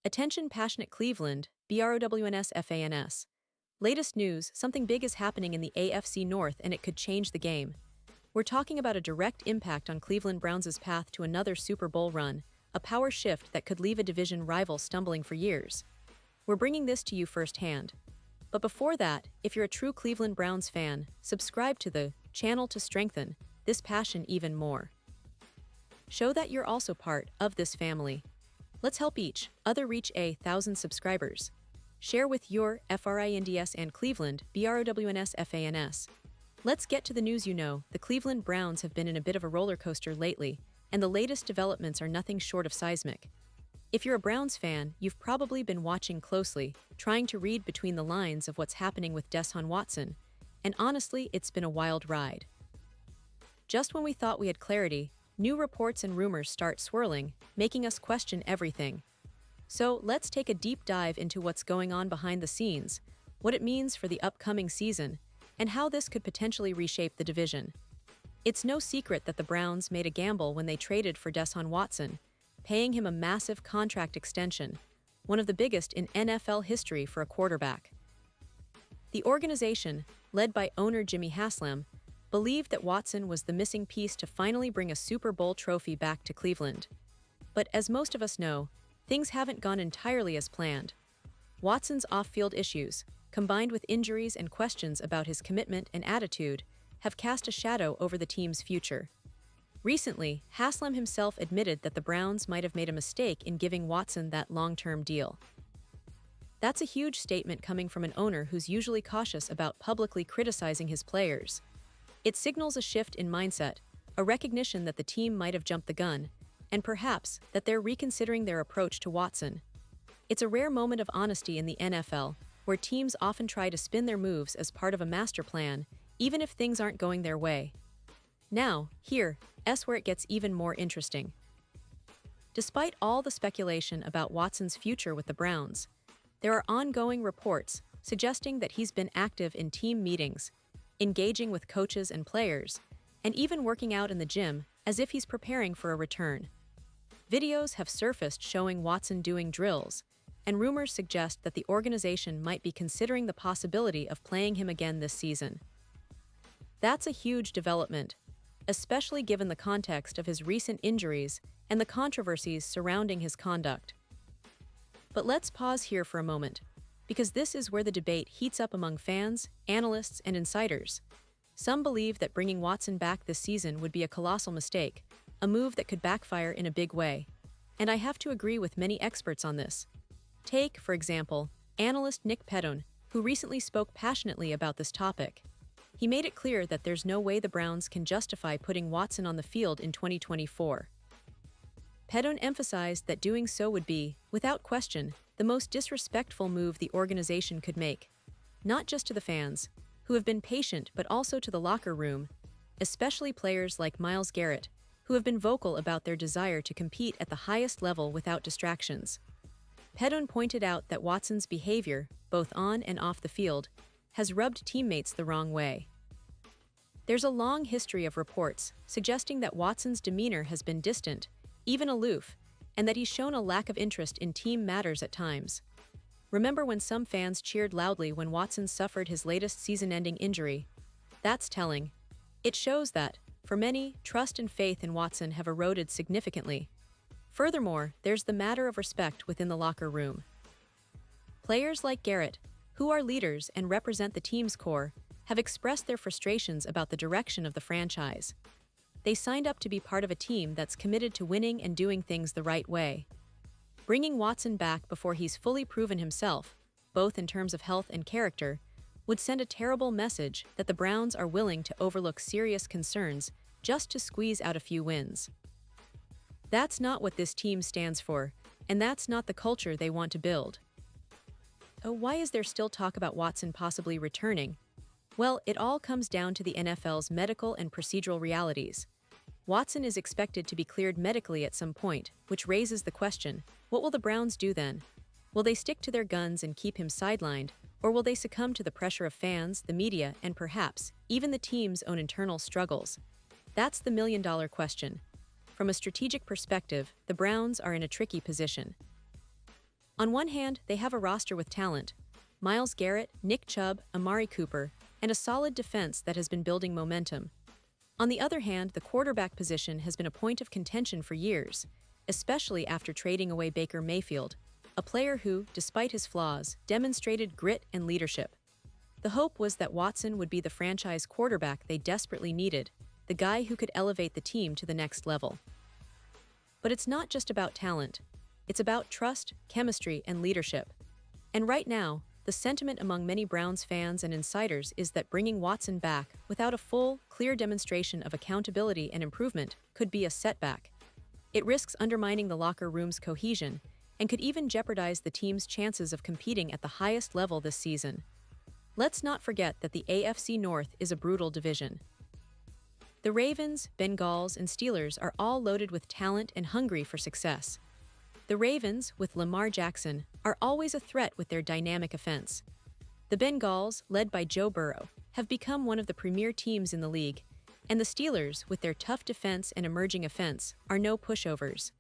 Attention passionate Cleveland, BROWNS. Latest news, something big is happening in the AFC North and it could change the game. We're talking about a direct impact on Cleveland Browns' path to another Super Bowl run, a power shift that could leave a division rival stumbling for years. We're bringing this to you firsthand. But before that, if you're a true Cleveland Browns fan, subscribe to the channel to strengthen this passion even more. Show that you're also part of this family. Let's help each other reach 1,000 subscribers. Share with your FRINDS and Cleveland, BROWNS. Let's get to the news. The Cleveland Browns have been in a bit of a roller coaster lately, and the latest developments are nothing short of seismic. If you're a Browns fan, you've probably been watching closely, trying to read between the lines of what's happening with Deshaun Watson, and honestly, it's been a wild ride. Just when we thought we had clarity, new reports and rumors start swirling, making us question everything. So let's take a deep dive into what's going on behind the scenes, what it means for the upcoming season, and how this could potentially reshape the division. It's no secret that the Browns made a gamble when they traded for Deshaun Watson, paying him a massive contract extension, one of the biggest in NFL history for a quarterback. The organization, led by owner Jimmy Haslam, believed that Watson was the missing piece to finally bring a Super Bowl trophy back to Cleveland. But as most of us know, things haven't gone entirely as planned. Watson's off-field issues, combined with injuries and questions about his commitment and attitude, have cast a shadow over the team's future. Recently, Haslam himself admitted that the Browns might have made a mistake in giving Watson that long-term deal. That's a huge statement coming from an owner who's usually cautious about publicly criticizing his players. It signals a shift in mindset, a recognition that the team might have jumped the gun, and perhaps that they're reconsidering their approach to Watson. It's a rare moment of honesty in the NFL, where teams often try to spin their moves as part of a master plan, even if things aren't going their way. Now, here's where it gets even more interesting. Despite all the speculation about Watson's future with the Browns, there are ongoing reports suggesting that he's been active in team meetings, engaging with coaches and players, and even working out in the gym as if he's preparing for a return. Videos have surfaced showing Watson doing drills, and rumors suggest that the organization might be considering the possibility of playing him again this season. That's a huge development, especially given the context of his recent injuries and the controversies surrounding his conduct. But let's pause here for a moment, because this is where the debate heats up among fans, analysts, and insiders. Some believe that bringing Watson back this season would be a colossal mistake, a move that could backfire in a big way. And I have to agree with many experts on this. Take, for example, analyst Nick Pedone, who recently spoke passionately about this topic. He made it clear that there's no way the Browns can justify putting Watson on the field in 2024. Pedone emphasized that doing so would be, without question, the most disrespectful move the organization could make, not just to the fans, who have been patient, but also to the locker room, especially players like Myles Garrett, who have been vocal about their desire to compete at the highest level without distractions. Pedone pointed out that Watson's behavior, both on and off the field, has rubbed teammates the wrong way. There's a long history of reports suggesting that Watson's demeanor has been distant, even aloof, and that he's shown a lack of interest in team matters at times. Remember when some fans cheered loudly when Watson suffered his latest season-ending injury? That's telling. It shows that, for many, trust and faith in Watson have eroded significantly. Furthermore, there's the matter of respect within the locker room. Players like Garrett, who are leaders and represent the team's core, have expressed their frustrations about the direction of the franchise. They signed up to be part of a team that's committed to winning and doing things the right way. Bringing Watson back before he's fully proven himself, both in terms of health and character, would send a terrible message that the Browns are willing to overlook serious concerns just to squeeze out a few wins. That's not what this team stands for, and that's not the culture they want to build. Oh, why is there still talk about Watson possibly returning? Well, it all comes down to the NFL's medical and procedural realities. Watson is expected to be cleared medically at some point, which raises the question, what will the Browns do then? Will they stick to their guns and keep him sidelined, or will they succumb to the pressure of fans, the media, and perhaps even the team's own internal struggles? That's the million-dollar question. From a strategic perspective, the Browns are in a tricky position. On one hand, they have a roster with talent: Myles Garrett, Nick Chubb, Amari Cooper, and a solid defense that has been building momentum. On the other hand, the quarterback position has been a point of contention for years, especially after trading away Baker Mayfield, a player who, despite his flaws, demonstrated grit and leadership. The hope was that Watson would be the franchise quarterback they desperately needed, the guy who could elevate the team to the next level. But it's not just about talent. It's about trust, chemistry, and leadership. And right now, the sentiment among many Browns fans and insiders is that bringing Watson back without a full, clear demonstration of accountability and improvement could be a setback. It risks undermining the locker room's cohesion and could even jeopardize the team's chances of competing at the highest level this season. Let's not forget that the AFC North is a brutal division. The Ravens, Bengals, and Steelers are all loaded with talent and hungry for success. The Ravens, with Lamar Jackson, are always a threat with their dynamic offense. The Bengals, led by Joe Burrow, have become one of the premier teams in the league, and the Steelers, with their tough defense and emerging offense, are no pushovers.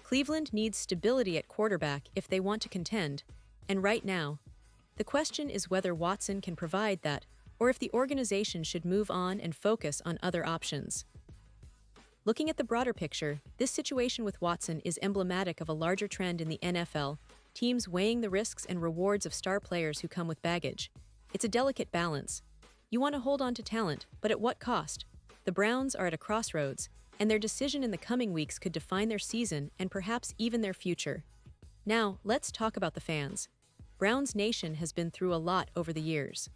Cleveland needs stability at quarterback if they want to contend, and right now, the question is whether Watson can provide that, or if the organization should move on and focus on other options. Looking at the broader picture, this situation with Watson is emblematic of a larger trend in the NFL, teams weighing the risks and rewards of star players who come with baggage. It's a delicate balance. You want to hold on to talent, but at what cost? The Browns are at a crossroads, and their decision in the coming weeks could define their season and perhaps even their future. Now, let's talk about the fans. Browns Nation has been through a lot over the years.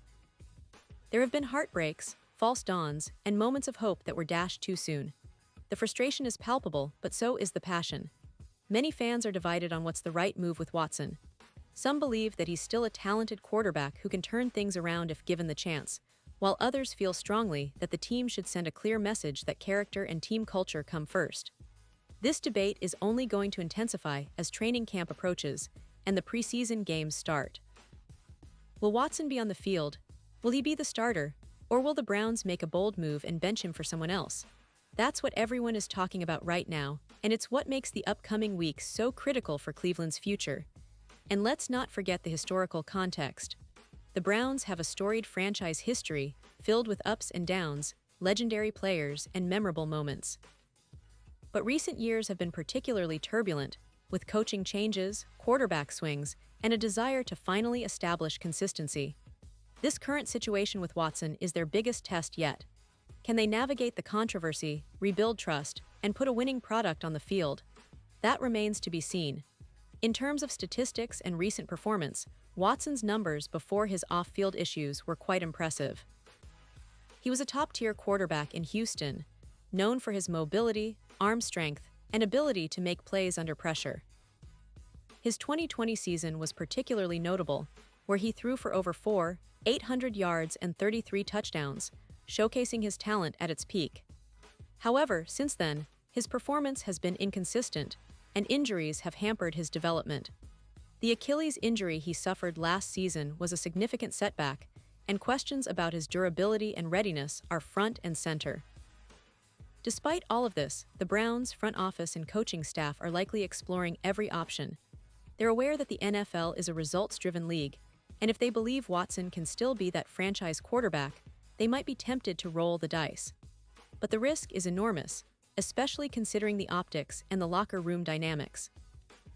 There have been heartbreaks, false dawns, and moments of hope that were dashed too soon. The frustration is palpable, but so is the passion. Many fans are divided on what's the right move with Watson. Some believe that he's still a talented quarterback who can turn things around if given the chance, while others feel strongly that the team should send a clear message that character and team culture come first. This debate is only going to intensify as training camp approaches and the preseason games start. Will Watson be on the field? Will he be the starter? Or will the Browns make a bold move and bench him for someone else? That's what everyone is talking about right now, and it's what makes the upcoming weeks so critical for Cleveland's future. And let's not forget the historical context. The Browns have a storied franchise history filled with ups and downs, legendary players, and memorable moments. But recent years have been particularly turbulent, with coaching changes, quarterback swings, and a desire to finally establish consistency. This current situation with Watson is their biggest test yet. Can they navigate the controversy, rebuild trust, and put a winning product on the field? That remains to be seen. In terms of statistics and recent performance, Watson's numbers before his off-field issues were quite impressive. He was a top-tier quarterback in Houston, known for his mobility, arm strength, and ability to make plays under pressure. His 2020 season was particularly notable, where he threw for over 800 yards and 33 touchdowns, showcasing his talent at its peak. However, since then, his performance has been inconsistent, and injuries have hampered his development. The Achilles injury he suffered last season was a significant setback, and questions about his durability and readiness are front and center. Despite all of this, the Browns' front office and coaching staff are likely exploring every option. They're aware that the NFL is a results-driven league, and if they believe Watson can still be that franchise quarterback, they might be tempted to roll the dice. But the risk is enormous, especially considering the optics and the locker room dynamics.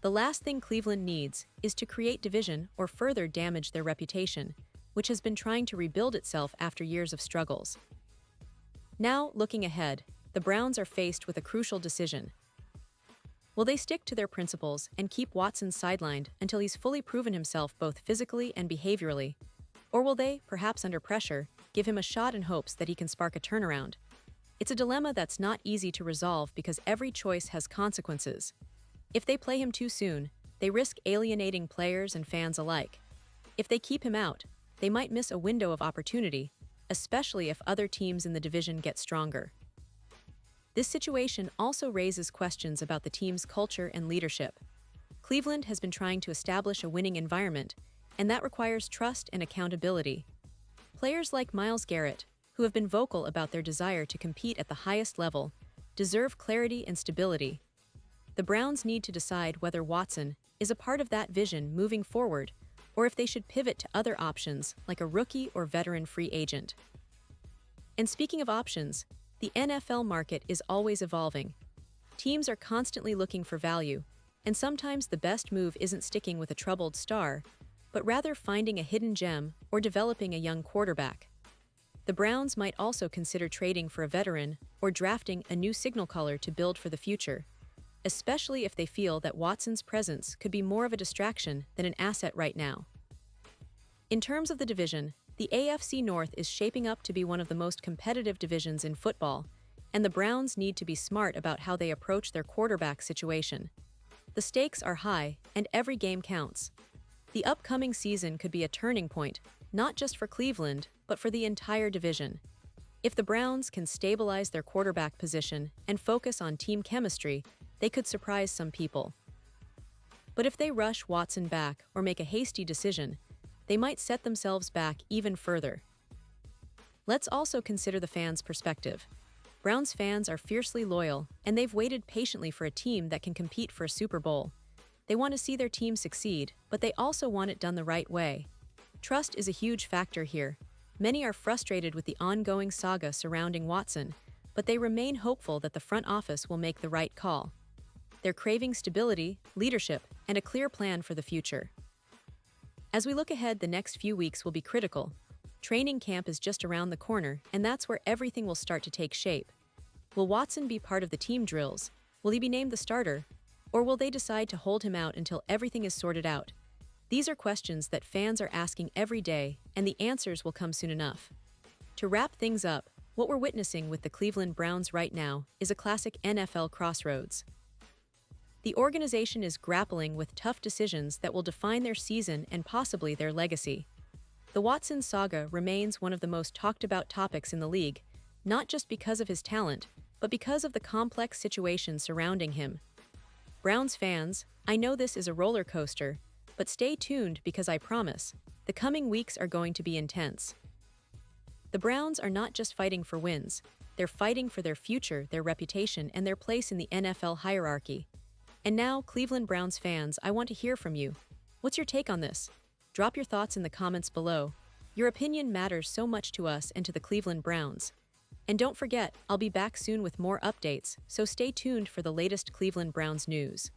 The last thing Cleveland needs is to create division or further damage their reputation, which has been trying to rebuild itself after years of struggles. Now, looking ahead, the Browns are faced with a crucial decision. Will they stick to their principles and keep Watson sidelined until he's fully proven himself both physically and behaviorally? Or will they, perhaps under pressure, give him a shot in hopes that he can spark a turnaround? It's a dilemma that's not easy to resolve because every choice has consequences. If they play him too soon, they risk alienating players and fans alike. If they keep him out, they might miss a window of opportunity, especially if other teams in the division get stronger. This situation also raises questions about the team's culture and leadership. Cleveland has been trying to establish a winning environment, and that requires trust and accountability. Players like Myles Garrett, who have been vocal about their desire to compete at the highest level, deserve clarity and stability. The Browns need to decide whether Watson is a part of that vision moving forward, or if they should pivot to other options like a rookie or veteran free agent. And speaking of options, the NFL market is always evolving. Teams are constantly looking for value, and sometimes the best move isn't sticking with a troubled star, but rather finding a hidden gem or developing a young quarterback. The Browns might also consider trading for a veteran or drafting a new signal caller to build for the future, especially if they feel that Watson's presence could be more of a distraction than an asset right now. In terms of the division, the AFC North is shaping up to be one of the most competitive divisions in football, and the Browns need to be smart about how they approach their quarterback situation. The stakes are high, and every game counts. The upcoming season could be a turning point, not just for Cleveland, but for the entire division. If the Browns can stabilize their quarterback position and focus on team chemistry, they could surprise some people. But if they rush Watson back or make a hasty decision, they might set themselves back even further. Let's also consider the fans' perspective. Browns fans are fiercely loyal, and they've waited patiently for a team that can compete for a Super Bowl. They want to see their team succeed, but they also want it done the right way. Trust is a huge factor here. Many are frustrated with the ongoing saga surrounding Watson, but they remain hopeful that the front office will make the right call. They're craving stability, leadership, and a clear plan for the future. As we look ahead, the next few weeks will be critical. Training camp is just around the corner, and that's where everything will start to take shape. Will Watson be part of the team drills? Will he be named the starter? Or will they decide to hold him out until everything is sorted out? These are questions that fans are asking every day, and the answers will come soon enough. To wrap things up, what we're witnessing with the Cleveland Browns right now is a classic NFL crossroads. The organization is grappling with tough decisions that will define their season and possibly their legacy. The Watson saga remains one of the most talked about topics in the league, not just because of his talent, but because of the complex situation surrounding him. Browns fans, I know this is a roller coaster, but stay tuned because I promise, the coming weeks are going to be intense. The Browns are not just fighting for wins, they're fighting for their future, their reputation, and their place in the NFL hierarchy. And now, Cleveland Browns fans, I want to hear from you. What's your take on this? Drop your thoughts in the comments below. Your opinion matters so much to us and to the Cleveland Browns. And don't forget, I'll be back soon with more updates, so stay tuned for the latest Cleveland Browns news.